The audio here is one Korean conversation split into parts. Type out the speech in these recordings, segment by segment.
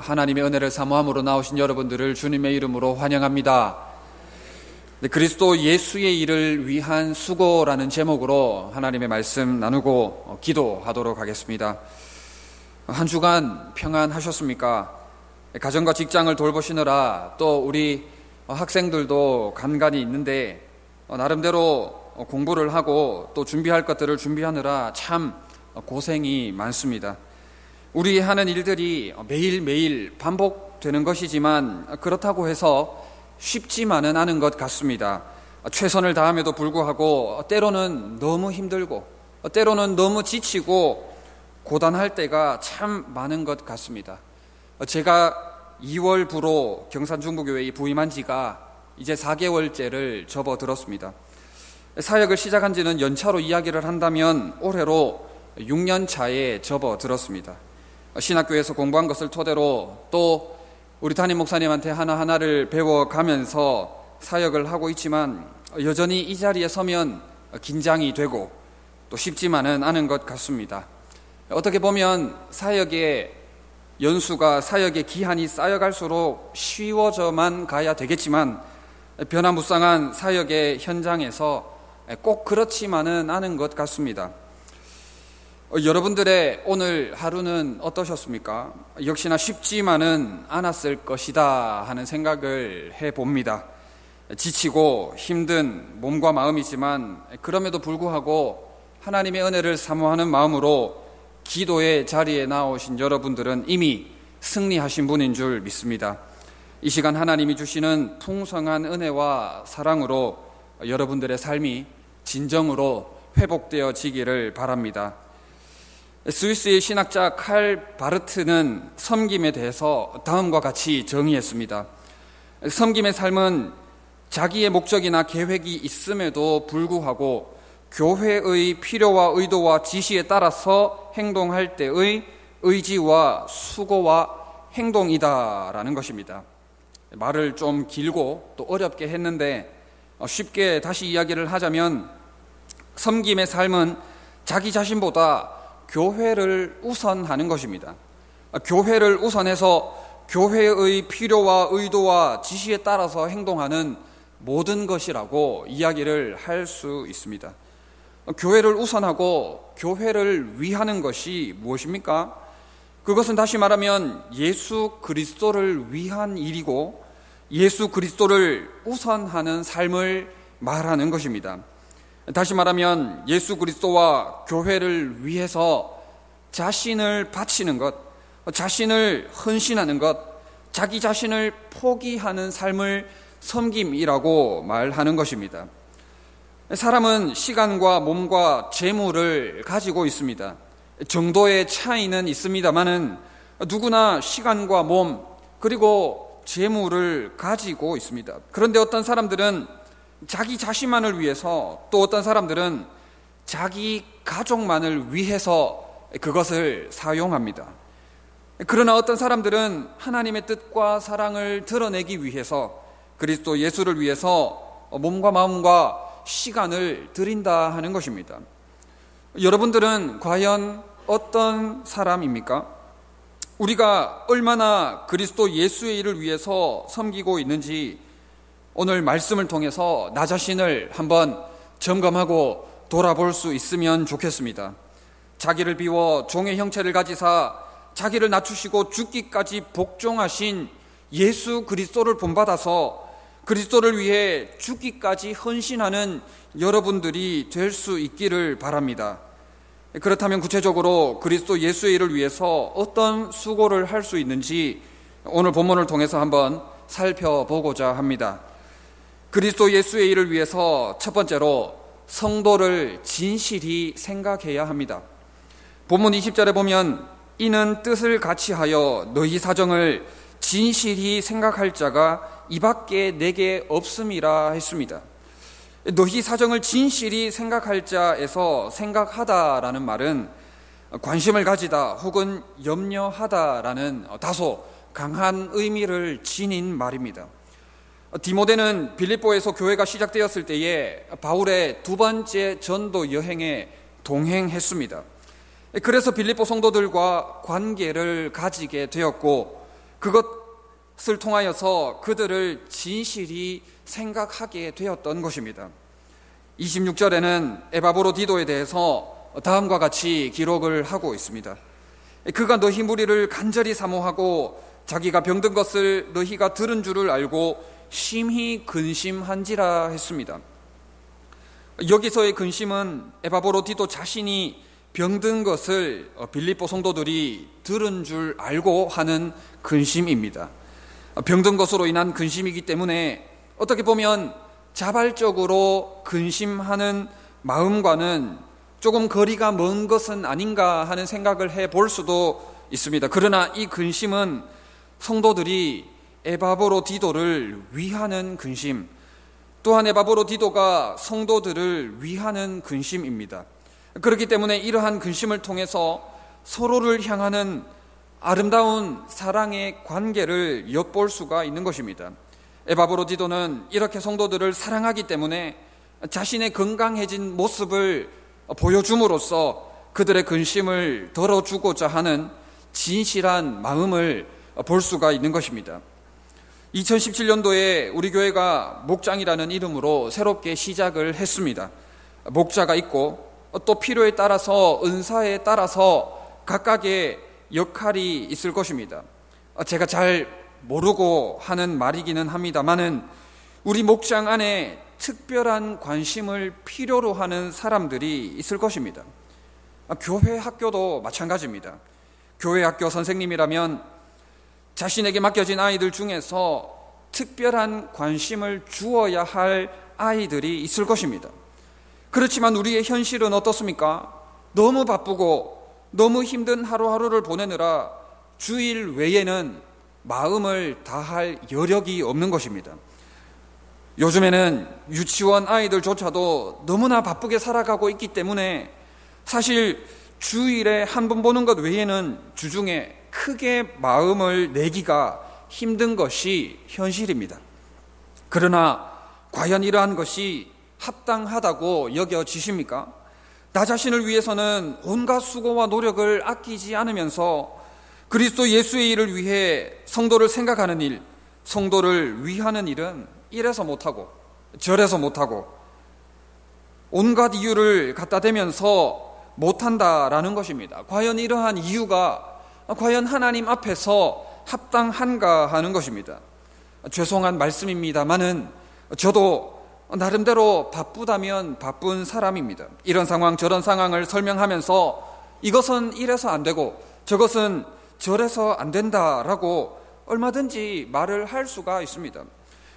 하나님의 은혜를 사모함으로 나오신 여러분들을 주님의 이름으로 환영합니다. 그리스도 예수의 일을 위한 수고라는 제목으로 하나님의 말씀 나누고 기도하도록 하겠습니다. 한 주간 평안하셨습니까? 가정과 직장을 돌보시느라 또 우리 학생들도 간간이 있는데 나름대로 공부를 하고 또 준비할 것들을 준비하느라 참 고생이 많습니다. 우리 하는 일들이 매일매일 반복되는 것이지만 그렇다고 해서 쉽지만은 않은 것 같습니다. 최선을 다함에도 불구하고 때로는 너무 힘들고 때로는 너무 지치고 고단할 때가 참 많은 것 같습니다. 제가 2월 부로 경산중부교회에 부임한 지가 이제 4개월째를 접어들었습니다. 사역을 시작한 지는 연차로 이야기를 한다면 올해로 6년 차에 접어들었습니다. 신학교에서 공부한 것을 토대로 또 우리 담임 목사님한테 하나하나를 배워가면서 사역을 하고 있지만 여전히 이 자리에 서면 긴장이 되고 또 쉽지만은 않은 것 같습니다. 어떻게 보면 사역의 연수가 사역의 기한이 쌓여갈수록 쉬워져만 가야 되겠지만 변화무쌍한 사역의 현장에서 꼭 그렇지만은 않은 것 같습니다. 여러분들의 오늘 하루는 어떠셨습니까? 역시나 쉽지만은 않았을 것이다 하는 생각을 해봅니다. 지치고 힘든 몸과 마음이지만 그럼에도 불구하고 하나님의 은혜를 사모하는 마음으로 기도의 자리에 나오신 여러분들은 이미 승리하신 분인 줄 믿습니다. 이 시간 하나님이 주시는 풍성한 은혜와 사랑으로 여러분들의 삶이 진정으로 회복되어지기를 바랍니다. 스위스의 신학자 칼 바르트는 섬김에 대해서 다음과 같이 정의했습니다. 섬김의 삶은 자기의 목적이나 계획이 있음에도 불구하고 교회의 필요와 의도와 지시에 따라서 행동할 때의 의지와 수고와 행동이다라는 것입니다. 말을 좀 길고 또 어렵게 했는데 쉽게 다시 이야기를 하자면 섬김의 삶은 자기 자신보다 교회를 우선하는 것입니다. 교회를 우선해서 교회의 필요와 의도와 지시에 따라서 행동하는 모든 것이라고 이야기를 할 수 있습니다. 교회를 우선하고 교회를 위하는 것이 무엇입니까? 그것은 다시 말하면 예수 그리스도를 위한 일이고 예수 그리스도를 우선하는 삶을 말하는 것입니다. 다시 말하면 예수 그리스도와 교회를 위해서 자신을 바치는 것, 자신을 헌신하는 것, 자기 자신을 포기하는 삶을 섬김이라고 말하는 것입니다. 사람은 시간과 몸과 재물을 가지고 있습니다. 정도의 차이는 있습니다만은 누구나 시간과 몸 그리고 재물을 가지고 있습니다. 그런데 어떤 사람들은 자기 자신만을 위해서 또 어떤 사람들은 자기 가족만을 위해서 그것을 사용합니다. 그러나 어떤 사람들은 하나님의 뜻과 사랑을 드러내기 위해서 그리스도 예수를 위해서 몸과 마음과 시간을 드린다 하는 것입니다. 여러분들은 과연 어떤 사람입니까? 우리가 얼마나 그리스도 예수의 일을 위해서 섬기고 있는지 오늘 말씀을 통해서 나 자신을 한번 점검하고 돌아볼 수 있으면 좋겠습니다. 자기를 비워 종의 형체를 가지사 자기를 낮추시고 죽기까지 복종하신 예수 그리스도를 본받아서 그리스도를 위해 죽기까지 헌신하는 여러분들이 될 수 있기를 바랍니다. 그렇다면 구체적으로 그리스도 예수의 일을 위해서 어떤 수고를 할 수 있는지 오늘 본문을 통해서 한번 살펴보고자 합니다. 그리스도 예수의 일을 위해서 첫 번째로 성도를 진실히 생각해야 합니다. 본문 20절에 보면 이는 뜻을 같이하여 너희 사정을 진실히 생각할 자가 이밖에 내게 없음이라 했습니다. 너희 사정을 진실히 생각할 자에서 생각하다라는 말은 관심을 가지다 혹은 염려하다라는 다소 강한 의미를 지닌 말입니다. 디모데는 빌립보에서 교회가 시작되었을 때에 바울의 두 번째 전도 여행에 동행했습니다. 그래서 빌립보 성도들과 관계를 가지게 되었고 그것을 통하여서 그들을 진실이 생각하게 되었던 것입니다. 26절에는 에바브로디도에 대해서 다음과 같이 기록을 하고 있습니다. 그가 너희 무리를 간절히 사모하고 자기가 병든 것을 너희가 들은 줄을 알고 심히 근심한지라 했습니다. 여기서의 근심은 에바브로디도 자신이 병든 것을 빌립보 성도들이 들은 줄 알고 하는 근심입니다. 병든 것으로 인한 근심이기 때문에 어떻게 보면 자발적으로 근심하는 마음과는 조금 거리가 먼 것은 아닌가 하는 생각을 해볼 수도 있습니다. 그러나 이 근심은 성도들이 에바브로디도를 위하는 근심, 또한 에바브로디도가 성도들을 위하는 근심입니다. 그렇기 때문에 이러한 근심을 통해서 서로를 향하는 아름다운 사랑의 관계를 엿볼 수가 있는 것입니다. 에바브로디도는 이렇게 성도들을 사랑하기 때문에 자신의 건강해진 모습을 보여줌으로써 그들의 근심을 덜어주고자 하는 진실한 마음을 볼 수가 있는 것입니다. 2017년도에 우리 교회가 목장이라는 이름으로 새롭게 시작을 했습니다. 목자가 있고 또 필요에 따라서 은사에 따라서 각각의 역할이 있을 것입니다. 제가 잘 모르고 하는 말이기는 합니다만은 우리 목장 안에 특별한 관심을 필요로 하는 사람들이 있을 것입니다. 교회 학교도 마찬가지입니다. 교회 학교 선생님이라면 자신에게 맡겨진 아이들 중에서 특별한 관심을 주어야 할 아이들이 있을 것입니다. 그렇지만 우리의 현실은 어떻습니까? 너무 바쁘고 너무 힘든 하루하루를 보내느라 주일 외에는 마음을 다할 여력이 없는 것입니다. 요즘에는 유치원 아이들조차도 너무나 바쁘게 살아가고 있기 때문에 사실 주일에 한 번 보는 것 외에는 주중에 크게 마음을 내기가 힘든 것이 현실입니다. 그러나 과연 이러한 것이 합당하다고 여겨지십니까? 나 자신을 위해서는 온갖 수고와 노력을 아끼지 않으면서 그리스도 예수의 일을 위해 성도를 생각하는 일, 성도를 위하는 일은 이래서 못하고 저래서 못하고 온갖 이유를 갖다 대면서 못한다라는 것입니다. 과연 이러한 이유가 과연 하나님 앞에서 합당한가 하는 것입니다. 죄송한 말씀입니다만은 저도 나름대로 바쁘다면 바쁜 사람입니다. 이런 상황 저런 상황을 설명하면서 이것은 이래서 안 되고 저것은 저래서 안 된다라고 얼마든지 말을 할 수가 있습니다.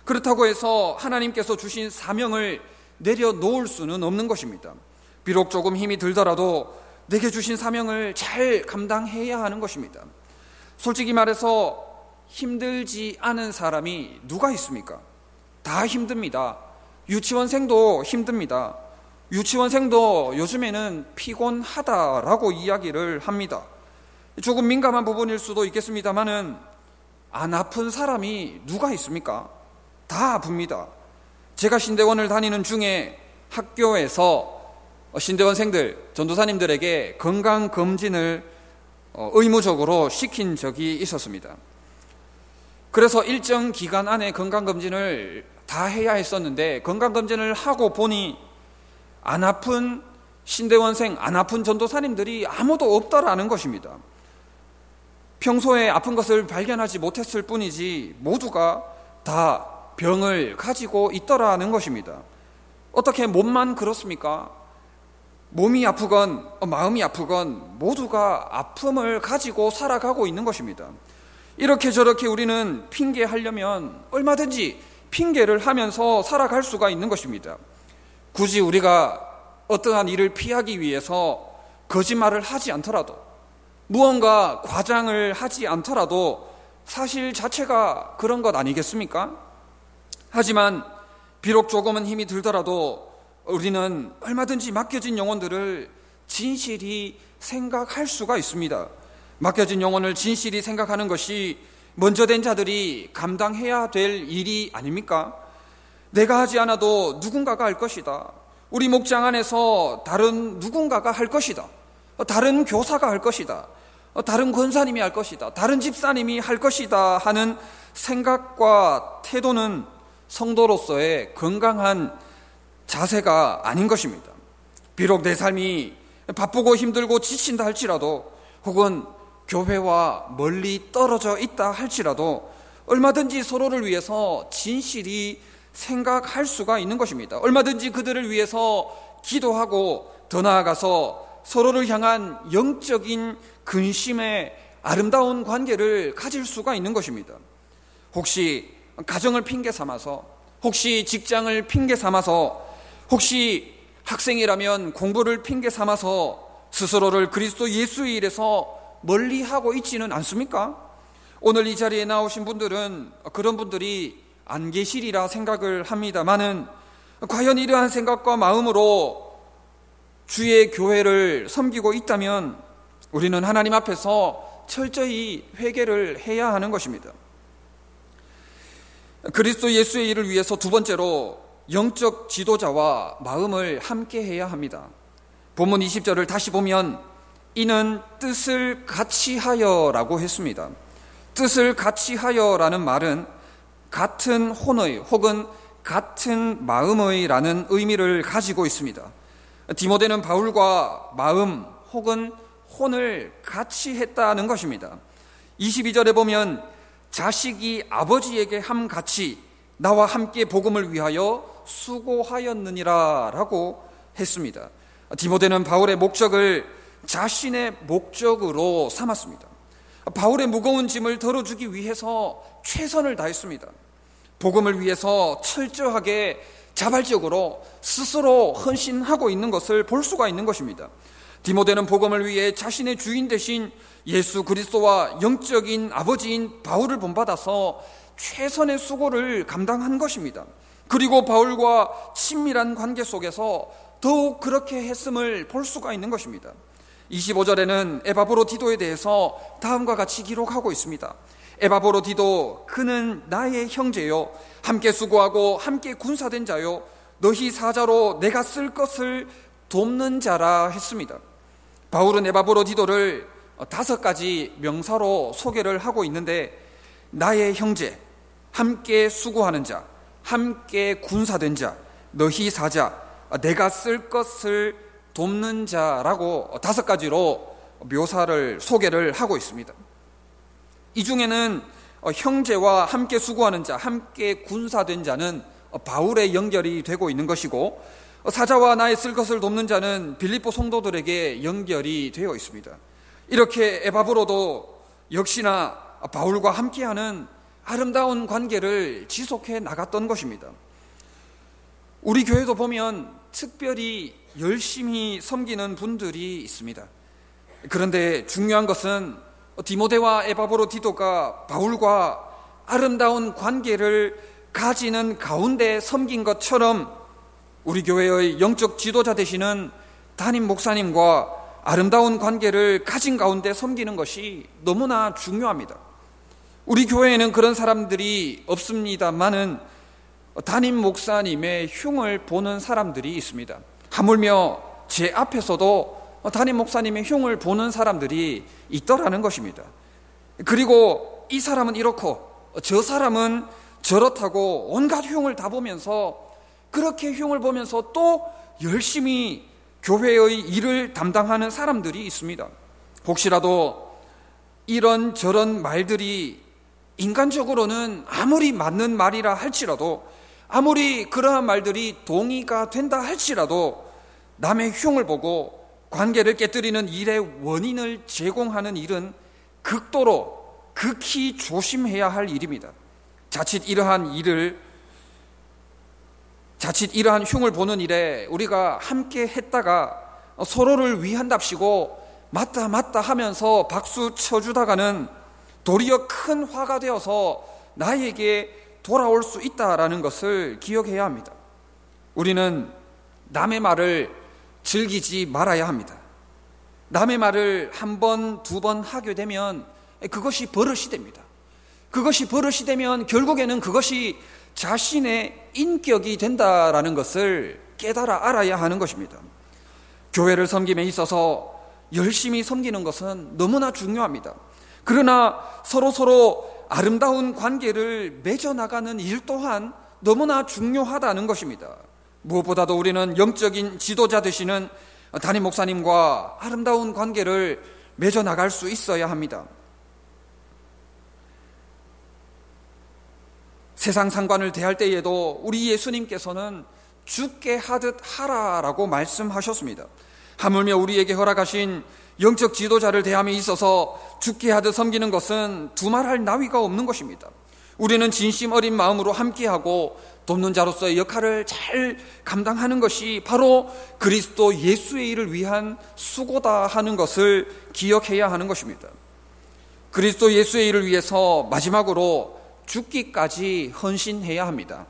그렇다고 해서 하나님께서 주신 사명을 내려놓을 수는 없는 것입니다. 비록 조금 힘이 들더라도 내게 주신 사명을 잘 감당해야 하는 것입니다. 솔직히 말해서 힘들지 않은 사람이 누가 있습니까? 다 힘듭니다. 유치원생도 힘듭니다. 유치원생도 요즘에는 피곤하다라고 이야기를 합니다. 조금 민감한 부분일 수도 있겠습니다만은 안 아픈 사람이 누가 있습니까? 다 아픕니다. 제가 신대원을 다니는 중에 학교에서 신대원생들, 전도사님들에게 건강검진을 의무적으로 시킨 적이 있었습니다. 그래서 일정 기간 안에 건강검진을 다 해야 했었는데 건강검진을 하고 보니 안 아픈 신대원생, 안 아픈 전도사님들이 아무도 없더라는 것입니다. 평소에 아픈 것을 발견하지 못했을 뿐이지 모두가 다 병을 가지고 있더라는 것입니다. 어떻게 몸만 그렇습니까? 몸이 아프건 마음이 아프건 모두가 아픔을 가지고 살아가고 있는 것입니다. 이렇게 저렇게 우리는 핑계하려면 얼마든지 핑계를 하면서 살아갈 수가 있는 것입니다. 굳이 우리가 어떠한 일을 피하기 위해서 거짓말을 하지 않더라도 무언가 과장을 하지 않더라도 사실 자체가 그런 것 아니겠습니까? 하지만 비록 조금은 힘이 들더라도 우리는 얼마든지 맡겨진 영혼들을 진실이 생각할 수가 있습니다. 맡겨진 영혼을 진실이 생각하는 것이 먼저 된 자들이 감당해야 될 일이 아닙니까? 내가 하지 않아도 누군가가 할 것이다. 우리 목장 안에서 다른 누군가가 할 것이다. 다른 교사가 할 것이다. 다른 권사님이 할 것이다, 다른 집사님이 할 것이다 하는 생각과 태도는 성도로서의 건강한 자세가 아닌 것입니다. 비록 내 삶이 바쁘고 힘들고 지친다 할지라도, 혹은 교회와 멀리 떨어져 있다 할지라도 얼마든지 서로를 위해서 진실이 생각할 수가 있는 것입니다. 얼마든지 그들을 위해서 기도하고, 더 나아가서 서로를 향한 영적인 근심의 아름다운 관계를 가질 수가 있는 것입니다. 혹시 가정을 핑계 삼아서, 혹시 직장을 핑계 삼아서, 혹시 학생이라면 공부를 핑계 삼아서 스스로를 그리스도 예수의 일에서 멀리하고 있지는 않습니까? 오늘 이 자리에 나오신 분들은 그런 분들이 안 계시리라 생각을 합니다마는, 과연 이러한 생각과 마음으로 주의 교회를 섬기고 있다면 우리는 하나님 앞에서 철저히 회개를 해야 하는 것입니다. 그리스도 예수의 일을 위해서 두 번째로 영적 지도자와 마음을 함께 해야 합니다. 본문 20절을 다시 보면 이는 뜻을 같이 하여라고 했습니다. 뜻을 같이 하여라는 말은 같은 혼의 혹은 같은 마음의 라는 의미를 가지고 있습니다. 디모데는 바울과 마음 혹은 혼을 같이 했다는 것입니다. 22절에 보면 자식이 아버지에게 함같이 나와 함께 복음을 위하여 수고하였느니라 라고 했습니다. 디모데는 바울의 목적을 자신의 목적으로 삼았습니다. 바울의 무거운 짐을 덜어주기 위해서 최선을 다했습니다. 복음을 위해서 철저하게 자발적으로 스스로 헌신하고 있는 것을 볼 수가 있는 것입니다. 디모데는 복음을 위해 자신의 주인 되신 예수 그리스도와 영적인 아버지인 바울을 본받아서 최선의 수고를 감당한 것입니다. 그리고 바울과 친밀한 관계 속에서 더욱 그렇게 했음을 볼 수가 있는 것입니다. 25절에는 에바브로디도에 대해서 다음과 같이 기록하고 있습니다. 에바브로디도 그는 나의 형제요 함께 수고하고 함께 군사된 자요 너희 사자로 내가 쓸 것을 돕는 자라 했습니다. 바울은 에바브로디도를 5가지 명사로 소개를 하고 있는데, 나의 형제, 함께 수고하는 자, 함께 군사된 자, 너희 사자, 내가 쓸 것을 돕는 자라고 5가지로 묘사를 소개를 하고 있습니다. 이 중에는 형제와 함께 수고하는 자, 함께 군사된 자는 바울의 연결이 되고 있는 것이고, 사자와 나의 쓸 것을 돕는 자는 빌립보 성도들에게 연결이 되어 있습니다. 이렇게 에바브로도 역시나 바울과 함께하는 아름다운 관계를 지속해 나갔던 것입니다. 우리 교회도 보면 특별히 열심히 섬기는 분들이 있습니다. 그런데 중요한 것은 디모데와 에바브로디도가 바울과 아름다운 관계를 가지는 가운데 섬긴 것처럼 우리 교회의 영적 지도자 되시는 담임 목사님과 아름다운 관계를 가진 가운데 섬기는 것이 너무나 중요합니다. 우리 교회에는 그런 사람들이 없습니다만은 담임 목사님의 흉을 보는 사람들이 있습니다. 하물며 제 앞에서도 담임 목사님의 흉을 보는 사람들이 있더라는 것입니다. 그리고 이 사람은 이렇고 저 사람은 저렇다고 온갖 흉을 다 보면서, 그렇게 흉을 보면서 또 열심히 교회의 일을 담당하는 사람들이 있습니다. 혹시라도 이런저런 말들이 인간적으로는 아무리 맞는 말이라 할지라도, 아무리 그러한 말들이 동의가 된다 할지라도 남의 흉을 보고 관계를 깨뜨리는 일의 원인을 제공하는 일은 극도로 극히 조심해야 할 일입니다. 자칫 이러한 흉을 보는 일에 우리가 함께 했다가 서로를 위한답시고 맞다 하면서 박수 쳐주다가는 도리어 큰 화가 되어서 나에게 돌아올 수 있다라는 것을 기억해야 합니다. 우리는 남의 말을 즐기지 말아야 합니다. 남의 말을 1번, 2번 하게 되면 그것이 버릇이 됩니다. 그것이 버릇이 되면 결국에는 그것이 자신의 인격이 된다라는 것을 깨달아 알아야 하는 것입니다. 교회를 섬김에 있어서 열심히 섬기는 것은 너무나 중요합니다. 그러나 서로 아름다운 관계를 맺어나가는 일 또한 너무나 중요하다는 것입니다. 무엇보다도 우리는 영적인 지도자 되시는 담임 목사님과 아름다운 관계를 맺어나갈 수 있어야 합니다. 세상 상관을 대할 때에도 우리 예수님께서는 죽게 하듯 하라라고 말씀하셨습니다. 하물며 우리에게 허락하신 영적 지도자를 대함에 있어서 죽게 하듯 섬기는 것은 두말할 나위가 없는 것입니다. 우리는 진심 어린 마음으로 함께하고 돕는 자로서의 역할을 잘 감당하는 것이 바로 그리스도 예수의 일을 위한 수고다 하는 것을 기억해야 하는 것입니다. 그리스도 예수의 일을 위해서 마지막으로 죽기까지 헌신해야 합니다.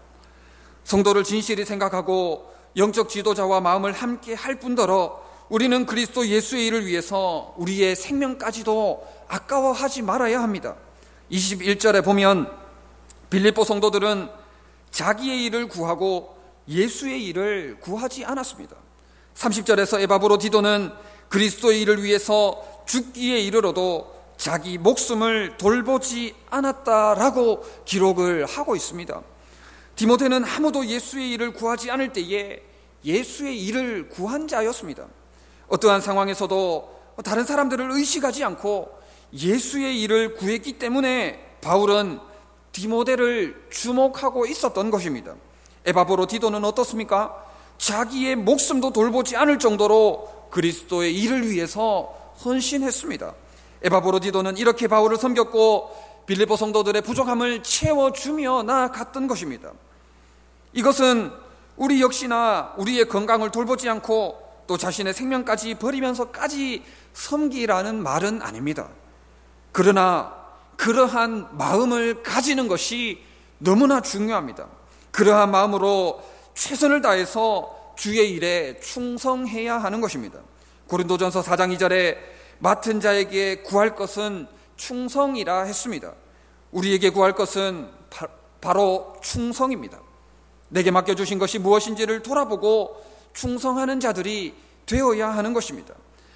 성도를 진실히 생각하고 영적 지도자와 마음을 함께 할 뿐더러 우리는 그리스도 예수의 일을 위해서 우리의 생명까지도 아까워하지 말아야 합니다. 21절에 보면 빌립보 성도들은 자기의 일을 구하고 예수의 일을 구하지 않았습니다. 30절에서 에바브로디도는 그리스도의 일을 위해서 죽기에 이르러도 자기 목숨을 돌보지 않았다라고 기록을 하고 있습니다. 디모데는 아무도 예수의 일을 구하지 않을 때에 예수의 일을 구한 자였습니다. 어떠한 상황에서도 다른 사람들을 의식하지 않고 예수의 일을 구했기 때문에 바울은 디모데를 주목하고 있었던 것입니다. 에바브로디도는 어떻습니까? 자기의 목숨도 돌보지 않을 정도로 그리스도의 일을 위해서 헌신했습니다. 에바브로디도는 이렇게 바울을 섬겼고 빌립보 성도들의 부족함을 채워주며 나아갔던 것입니다. 이것은 우리 역시나 우리의 건강을 돌보지 않고 또 자신의 생명까지 버리면서까지 섬기라는 말은 아닙니다. 그러나 그러한 마음을 가지는 것이 너무나 중요합니다. 그러한 마음으로 최선을 다해서 주의 일에 충성해야 하는 것입니다. 고린도전서 4장 2절에 맡은 자에게 구할 것은 충성이라 했습니다. 우리에게 구할 것은 바로 충성입니다. 내게 맡겨주신 것이 무엇인지를 돌아보고 충성하는 자들이 되어야 하는 것입니다.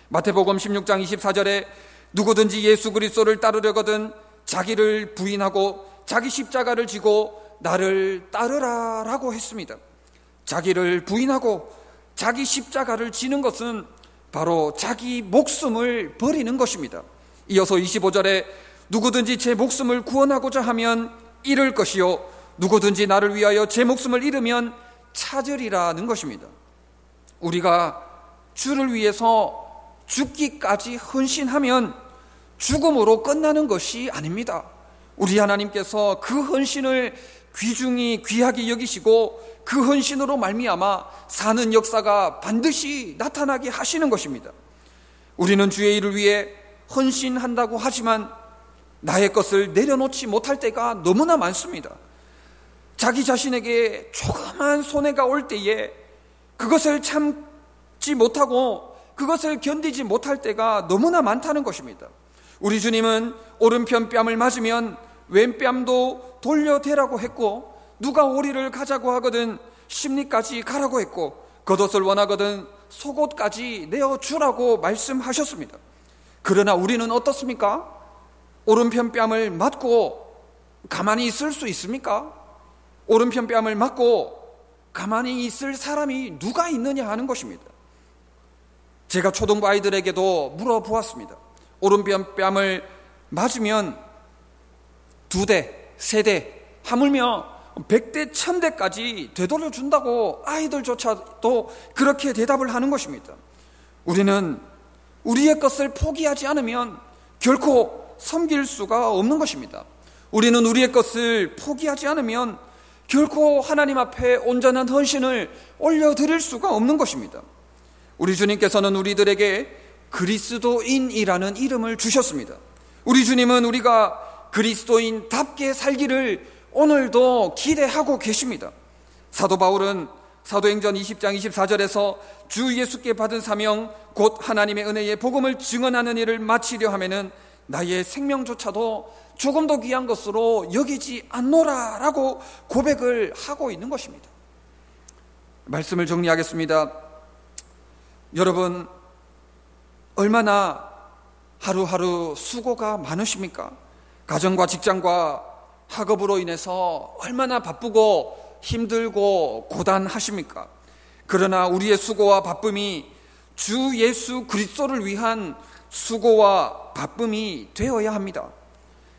마태복음 16장 24절에 누구든지 예수 그리스도를 따르려거든 자기를 부인하고 자기 십자가를 지고 나를 따르라 라고 했습니다. 자기를 부인하고 자기 십자가를 지는 것은 바로 자기 목숨을 버리는 것입니다. 이어서 25절에 누구든지 제 목숨을 구원하고자 하면 잃을 것이요 누구든지 나를 위하여 제 목숨을 잃으면 찾으리라는 것입니다. 우리가 주를 위해서 죽기까지 헌신하면 죽음으로 끝나는 것이 아닙니다. 우리 하나님께서 그 헌신을 귀중히 귀하게 여기시고 그 헌신으로 말미암아 사는 역사가 반드시 나타나게 하시는 것입니다. 우리는 주의 일을 위해 헌신한다고 하지만 나의 것을 내려놓지 못할 때가 너무나 많습니다. 자기 자신에게 조그만 손해가 올 때에 그것을 참지 못하고 그것을 견디지 못할 때가 너무나 많다는 것입니다. 우리 주님은 오른편 뺨을 맞으면 왼뺨도 돌려대라고 했고 누가 오리를 가자고 하거든 심리까지 가라고 했고 겉옷을 원하거든 속옷까지 내어주라고 말씀하셨습니다. 그러나 우리는 어떻습니까? 오른편 뺨을 맞고 가만히 있을 수 있습니까? 오른편 뺨을 맞고 가만히 있을 사람이 누가 있느냐 하는 것입니다. 제가 초등부 아이들에게도 물어보았습니다. 오른편 뺨을 맞으면 2대, 3대, 하물며 100대, 1000대까지 되돌려준다고 아이들조차도 그렇게 대답을 하는 것입니다. 우리는 우리의 것을 포기하지 않으면 결코 섬길 수가 없는 것입니다. 우리는 우리의 것을 포기하지 않으면 결코 하나님 앞에 온전한 헌신을 올려드릴 수가 없는 것입니다. 우리 주님께서는 우리들에게 그리스도인이라는 이름을 주셨습니다. 우리 주님은 우리가 그리스도인답게 살기를 오늘도 기대하고 계십니다. 사도 바울은 사도행전 20장 24절에서 주 예수께 받은 사명 곧 하나님의 은혜의 복음을 증언하는 일을 마치려 하면은 나의 생명조차도 조금 더 귀한 것으로 여기지 않노라 라고 고백을 하고 있는 것입니다. 말씀을 정리하겠습니다. 여러분, 얼마나 하루하루 수고가 많으십니까? 가정과 직장과 학업으로 인해서 얼마나 바쁘고 힘들고 고단하십니까? 그러나 우리의 수고와 바쁨이 주 예수 그리스도를 위한 수고와 바쁨이 되어야 합니다.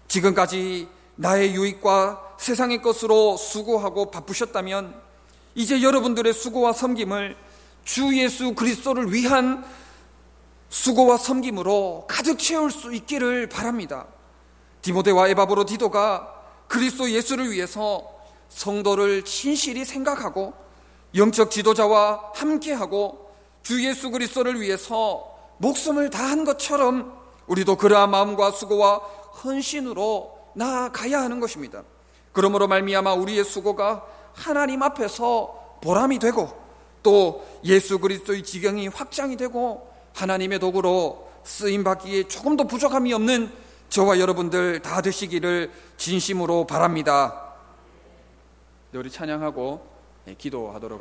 지금까지 나의 유익과 세상의 것으로 수고하고 바쁘셨다면 이제 여러분들의 수고와 섬김을 주 예수 그리스도를 위한 수고와 섬김으로 가득 채울 수 있기를 바랍니다. 디모데와 에바브로 디도가 그리스도 예수를 위해서 성도를 진실히 생각하고 영적 지도자와 함께하고 주 예수 그리스도를 위해서 목숨을 다한 것처럼 우리도 그러한 마음과 수고와 헌신으로 나아가야 하는 것입니다. 그러므로 말미암아 우리의 수고가 하나님 앞에서 보람이 되고 또 예수 그리스도의 지경이 확장이 되고 하나님의 도구로 쓰임받기에 조금도 부족함이 없는 저와 여러분들 다 되시기를 진심으로 바랍니다. 우리 찬양하고 기도하도록